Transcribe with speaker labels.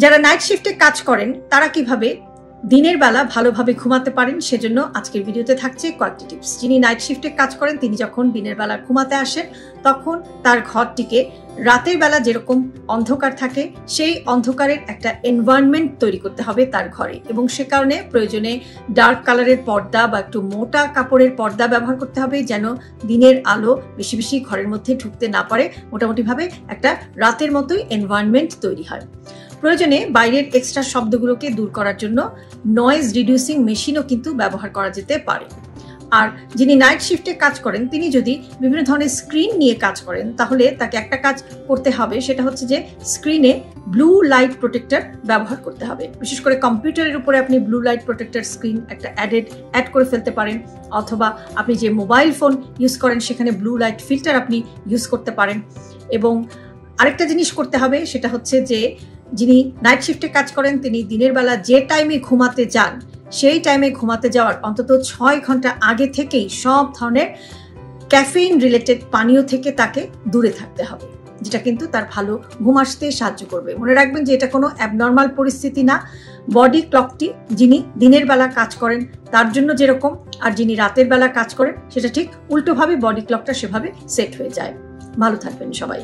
Speaker 1: যারা নাইট শিফটে কাজ করেন তারা কিভাবে দিনের বেলা ভালোভাবে ঘুমাতে পারেন সেজন্য আজকের ভিডিওতে থাকছে কয়েকটি টিপস। যিনি নাইট শিফটে কাজ করেন তিনি যখন দিনের বেলা ঘুমাতে আসেন তখন তার ঘরটিকে রাতের বেলা যেরকম অন্ধকার থাকে সেই অন্ধকারের একটা এনভায়রনমেন্ট তৈরি করতে হবে তার ঘরে, এবং সে কারণে প্রয়োজনে ডার্ক কালারের পর্দা বা একটু মোটা কাপড়ের পর্দা ব্যবহার করতে হবে যেন দিনের আলো বেশি বেশি ঘরের মধ্যে ঢুকতে না পারে। মোটামুটিভাবে একটা রাতের মতোই এনভায়রনমেন্ট তৈরি হয়। প্রয়োজনে বাইরের এক্সট্রা শব্দগুলোকে দূর করার জন্য নয়েজ রিডিউসিং মেশিনও কিন্তু ব্যবহার করা যেতে পারে। আর যিনি নাইট শিফটে কাজ করেন তিনি যদি বিভিন্ন ধরনের স্ক্রিন নিয়ে কাজ করেন তাহলে তাকে একটা কাজ করতে হবে, সেটা হচ্ছে যে স্ক্রিনে ব্লু লাইট প্রোটেক্টর ব্যবহার করতে হবে। বিশেষ করে কম্পিউটারের উপরে আপনি ব্লু লাইট প্রোটেক্টর স্ক্রিন একটা অ্যাড করে ফেলতে পারেন, অথবা আপনি যে মোবাইল ফোন ইউজ করেন সেখানে ব্লু লাইট ফিল্টার আপনি ইউজ করতে পারেন। এবং আরেকটা জিনিস করতে হবে, সেটা হচ্ছে যে যিনি নাইট শিফটে কাজ করেন তিনি দিনের বেলা যে টাইমে ঘুমাতে যান সেই টাইমে ঘুমাতে যাওয়ার অন্তত 6 ঘন্টা আগে থেকেই সব ধরনের ক্যাফেইন রিলেটেড পানীয় থেকে তাকে দূরে থাকতে হবে, যেটা কিন্তু তার ভালো ঘুম আসতে সাহায্য করবে। মনে রাখবেন যে এটা কোনো অ্যাবনর্মাল পরিস্থিতি না। বডি ক্লকটি যিনি দিনের বেলা কাজ করেন তার জন্য যেরকম, আর যিনি রাতের বেলা কাজ করেন সেটা ঠিক উল্টোভাবে বডি ক্লকটা সেভাবে সেট হয়ে যায়। ভালো থাকবেন সবাই।